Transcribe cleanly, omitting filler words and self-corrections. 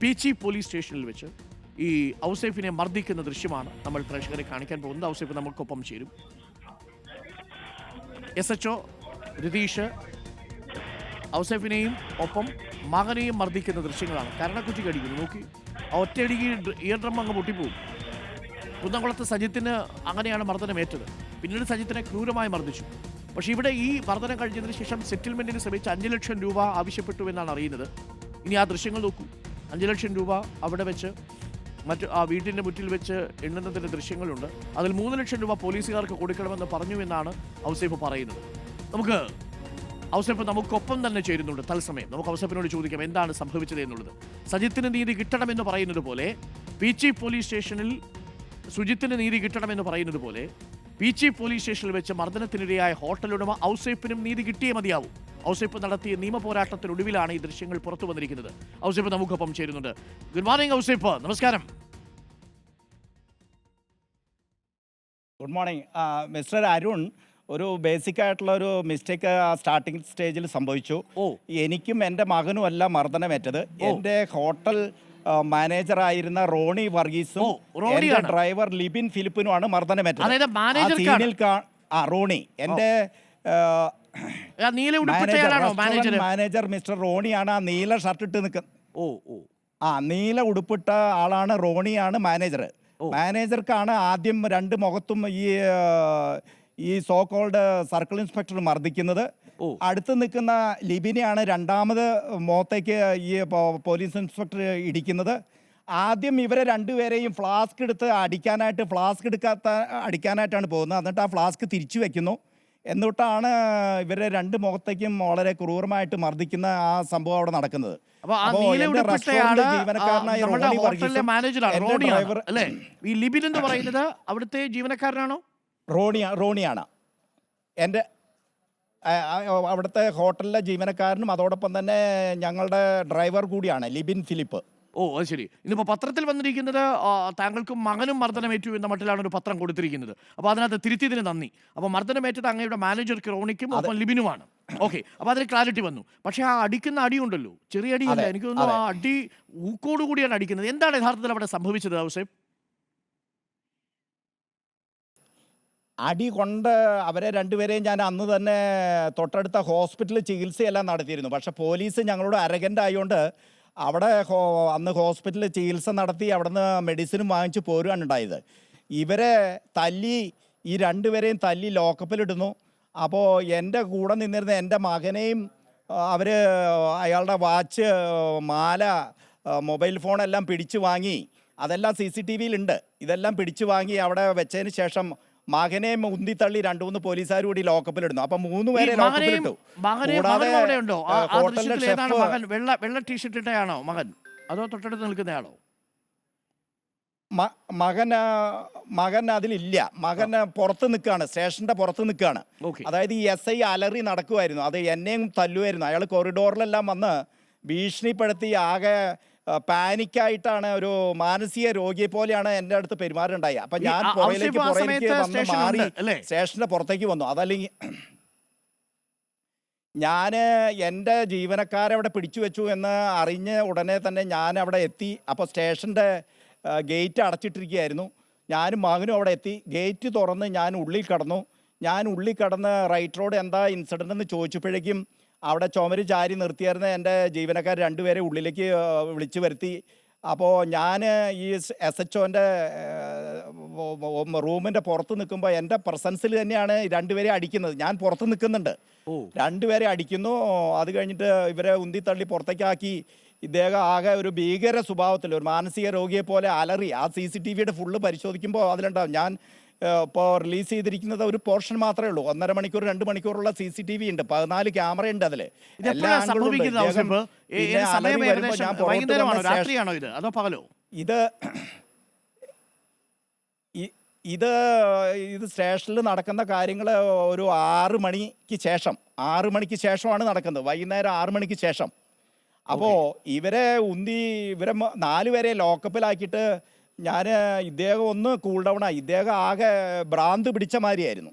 Peechi police സ്റ്റേഷനിൽ വെച്ച് ഈ ഔസേഫിനെ മർദ്ദിക്കുന്ന ദൃശ്യമാണ് നമ്മൾ പ്രേക്ഷകരെ കാണിക്കാൻ പോകുന്നത്. ഔസേഫ് നമുക്കൊപ്പം ചേരും. SHO രതീഷ് ഔസേഫിനെയും ഒപ്പം മകനെയും മർദ്ദിക്കുന്ന ദൃശ്യങ്ങളാണ്. കരണക്കുറ്റി കടിക്കുന്നു. നോക്കി, ആ ഒറ്റയടിക്ക് ഇയർ ഡ്രം അങ്ങ് പൊട്ടിപ്പോവും. കുന്നംകുളത്ത് സജിത്തിന് അങ്ങനെയാണ് മർദ്ദനമേറ്റത്. പിന്നീട് സജിത്തിനെ ക്രൂരമായി മർദ്ദിച്ചു. പക്ഷേ ഇവിടെ ഈ മർദ്ദനം കഴിഞ്ഞതിന് ശേഷം സെറ്റിൽമെന്റിന് ശ്രമിച്ച് 5 ലക്ഷം രൂപ ആവശ്യപ്പെട്ടു എന്നാണ് അറിയുന്നത്. ഇനി ആ ദൃശ്യങ്ങൾ നോക്കൂ. 5 ലക്ഷം രൂപ അവിടെ വെച്ച് ആ വീട്ടിൻ്റെ മുറ്റിൽ വെച്ച് എണ്ണുന്നതിൻ്റെ ദൃശ്യങ്ങളുണ്ട്. അതിൽ 3 ലക്ഷം രൂപ പോലീസുകാർക്ക് കൊടുക്കണമെന്ന് പറഞ്ഞു എന്നാണ് ഔസേഫ് പറയുന്നത്. ഔസേഫ് നമുക്കൊപ്പം തന്നെ ചേരുന്നുണ്ട് തത്സമയം. നമുക്ക് ഔസേഫിനോട് ചോദിക്കാം എന്താണ് സംഭവിച്ചത് എന്നുള്ളത്. സജിത്തിന് നീതി കിട്ടണമെന്ന് പറയുന്നത് പോലെ പീച്ചി പോലീസ് സ്റ്റേഷനിൽ സുജിത്തിന് നീതി കിട്ടണമെന്ന് പറയുന്നത് പോലെ പീച്ചി പോലീസ് സ്റ്റേഷനിൽ വെച്ച് മർദ്ദനത്തിനിരയായ ഹോട്ടൽ ഉടമ ഔസേഫിനും നീതി കിട്ടിയേ മതിയാവും. ഔസേഫ് നടത്തിയ നിയമ പോരാട്ടത്തിനൊടുവിലാണ് ഈ ദൃശ്യങ്ങൾ പുറത്തു വന്നിരിക്കുന്നത്. ഔസേഫ് നമുക്കൊപ്പം ചേരുന്നുണ്ട്. ഗുഡ് മോർണിംഗ് ഔസേഫ്, നമസ്കാരം. Good morning mister Arun. ഒരു ബേസിക് ആയിട്ടുള്ള ഒരു മിസ്റ്റേക്ക് സ്റ്റാർട്ടിംഗ് സ്റ്റേജിൽ സംഭവിച്ചു. എനിക്കും എൻ്റെ മകനും അല്ല മർദ്ദനമേറ്റത്. എൻ്റെ ഹോട്ടൽ മാനേജറായിരുന്ന റോണി വർഗീസും എൻ്റെ ഡ്രൈവർ ലിബിൻ ഫിലിപ്പിനുമാണ് മർദ്ദനമേറ്റത്. റോണി എൻ്റെ മാനേജർ മിസ്റ്റർ റോണിയാണ്. ആ നീല ഷർട്ട് ഇട്ട് നിൽക്കുന്നത്. നീല ഉടുപ്പിട്ട ആളാണ് റോണിയാണ് മാനേജർ. മാനേജർക്കാണ് ആദ്യം 2 മുഖത്തും ഈ സോ കോൾഡ് സർക്കിൾ ഇൻസ്പെക്ടർ മർദ്ദിക്കുന്നത്. അടുത്ത് നിൽക്കുന്ന ലിബിനെയാണ് രണ്ടാമത് മുഖത്തേക്ക് ഈ പോലീസ് ഇൻസ്പെക്ടർ ഇടിക്കുന്നത്. ആദ്യം ഇവരെ രണ്ടുപേരെയും ഫ്ലാസ്ക് എടുത്ത് അടിക്കാനായിട്ടാണ് പോകുന്നത്. എന്നിട്ട് ആ ഫ്ലാസ്ക് തിരിച്ചു വെക്കുന്നു. എന്നിട്ടാണ് ഇവരെ 2 മുഖത്തേക്കും വളരെ ക്രൂരമായിട്ട് മർദ്ദിക്കുന്ന ആ സംഭവം അവിടെ നടക്കുന്നത്. ജീവനക്കാരനാണോ? റോണിയാണ് എൻ്റെ അവിടുത്തെ ഹോട്ടലിലെ ജീവനക്കാരനും അതോടൊപ്പം തന്നെ ഞങ്ങളുടെ ഡ്രൈവർ കൂടിയാണ് ലിബിൻ ഫിലിപ്പ്. അത് ശരി. ഇന്നിപ്പോൾ പത്രത്തിൽ വന്നിരിക്കുന്നത് താങ്കൾക്കും മകനും മർദ്ദനമേറ്റു എന്ന മട്ടിലാണ് ഒരു പത്രം കൊടുത്തിരിക്കുന്നത്. അപ്പോൾ അതിനകത്ത് തിരുത്തിയതിന് നന്ദി. അപ്പോൾ മർദ്ദനമേറ്റത് അങ്ങയുടെ മാനേജർക്ക് റോണിക്കും ഒപ്പം ലിബിനുമാണ്. ഓക്കെ, അപ്പോൾ അതിന് ക്ലാരിറ്റി വന്നു. പക്ഷേ ആ അടിക്കുന്ന അടിയുണ്ടല്ലോ, ചെറിയ അടിയല്ല. എനിക്ക് തോന്നുന്നു ആ അടി ഊക്കോട് കൂടിയാണ് അടിക്കുന്നത്. എന്താണ് യഥാർത്ഥത്തിൽ അവിടെ സംഭവിച്ചത് ഔസേഫ്? അടി കൊണ്ട് അവരെ രണ്ടുപേരെയും ഞാൻ അന്ന് തന്നെ തൊട്ടടുത്ത ഹോസ്പിറ്റലിൽ ചികിത്സയെല്ലാം നടത്തിയിരുന്നു. പക്ഷേ പോലീസ് ഞങ്ങളോട് അരഗൻ്റ് ആയതുകൊണ്ട് അവിടെ അന്ന് ഹോസ്പിറ്റലിൽ ചികിത്സ നടത്തി അവിടുന്ന് മെഡിസിനും വാങ്ങിച്ച് പോരുകയാണ് ഉണ്ടായത്. ഇവരെ തല്ലി, ഈ രണ്ടുപേരെയും തല്ലി ലോക്കപ്പിലിടുന്നു. അപ്പോൾ എൻ്റെ കൂടെ നിന്നിരുന്ന എൻ്റെ മകനെയും അവർ അയാളുടെ വാച്ച്, മാല, മൊബൈൽ ഫോണെല്ലാം പിടിച്ചു വാങ്ങി. അതെല്ലാം CCTVയിലുണ്ട്. ഇതെല്ലാം പിടിച്ചു വാങ്ങി അവിടെ വെച്ചതിന് ശേഷം മകനെയും ഉന്തിത്തള്ളി 2-3 പോലീസുകാർ കൂടി ലോക്കപ്പിലിടുന്നു. അപ്പൊ 3 പേരെ ലോക്കപ്പിലിട്ടു. വെള്ള ടീഷർട്ട് ഇട്ടയാണോ മകൻ, അതോ തൊട്ടടുത്ത് നിൽക്കുന്നയാളോ? മകൻ അതിലില്ല. മകൻ പുറത്ത് നിൽക്കുകയാണ്, സ്റ്റേഷന്റെ പുറത്ത് നിൽക്കുകയാണ്. അതായത് ഈ SI അലറി നടക്കുമായിരുന്നു. അത് എന്നെയും തല്ലുമായിരുന്നു. അയാൾ കോറിഡോറിലെല്ലാം വന്ന് ഭീഷണിപ്പെടുത്തി ആകെ പാനിക്കായിട്ടാണ്, ഒരു മാനസിക രോഗിയെ പോലെയാണ് എൻ്റെ അടുത്ത് പെരുമാറുണ്ടായി. അപ്പൊ ഞാൻ പുറകിലേക്ക് വന്ന് മാറി സ്റ്റേഷന്റെ പുറത്തേക്ക് വന്നു. അതല്ലെങ്കിൽ ഞാൻ എൻ്റെ ജീവനക്കാരെ അവിടെ പിടിച്ചു വെച്ചു എന്ന് അറിഞ്ഞ് ഉടനെ തന്നെ ഞാൻ അവിടെ എത്തി. അപ്പോൾ സ്റ്റേഷൻ്റെ ഗേറ്റ് അടച്ചിട്ടിരിക്കുകയായിരുന്നു. ഞാനും മകനും അവിടെ എത്തി. ഗേറ്റ് തുറന്ന് ഞാൻ ഉള്ളിൽ കടന്ന് റൈറ്റ് റോഡ് എന്താ ഇൻസിഡൻ്റ് എന്ന് ചോദിച്ചപ്പോഴേക്കും അവിടെ ചുമര് ചാരി നിർത്തിയായിരുന്ന എൻ്റെ ജീവനക്കാർ 2 പേരെ ഉള്ളിലേക്ക് വിളിച്ചു വരുത്തി. അപ്പോൾ ഞാൻ ഈ SHOൻ്റെ റൂമിൻ്റെ പുറത്ത് നിൽക്കുമ്പോൾ എൻ്റെ പ്രസൻസിൽ തന്നെയാണ് 2 പേരെ അടിക്കുന്നത്. ഞാൻ പുറത്ത് നിൽക്കുന്നുണ്ട്. 2 പേരെ അടിക്കുന്നു. അത് കഴിഞ്ഞിട്ട് ഇവരെ ഉന്തിത്തള്ളി പുറത്തേക്കാക്കി. ഇദ്ദേഹം ആകെ ഒരു ഭീകര സ്വഭാവത്തിൽ, ഒരു മാനസിക രോഗിയെ പോലെ അലറി. ആ CCTVയുടെ ഫുള്ള് പരിശോധിക്കുമ്പോൾ അതിലുണ്ടാവും. ഞാൻ ഇപ്പോൾ റിലീസ് ചെയ്തിരിക്കുന്നത് ഒരു പോർഷൻ മാത്രമേ ഉള്ളൂ. 1.5 മണിക്കൂർ 2 മണിക്കൂറുള്ള CCTV ഉണ്ട്. 14 ക്യാമറ ഉണ്ട് അതിൽ. ഇത് സ്റ്റേഷനിൽ നടക്കുന്ന കാര്യങ്ങൾ ഒരു 6 മണിക്ക് ശേഷമാണ് നടക്കുന്നത്. വൈകുന്നേരം 6 മണിക്ക് ശേഷം. അപ്പോൾ ഇവരെ 4 പേരെ ലോക്കപ്പിലാക്കിയിട്ട് ഇദ്ദേഹം ഒന്ന് കൂൾ ഡൗൺ ആയി. ഇദ്ദേഹം ആകെ ഭ്രാന്ത് പിടിച്ച മാതിരിയായിരുന്നു.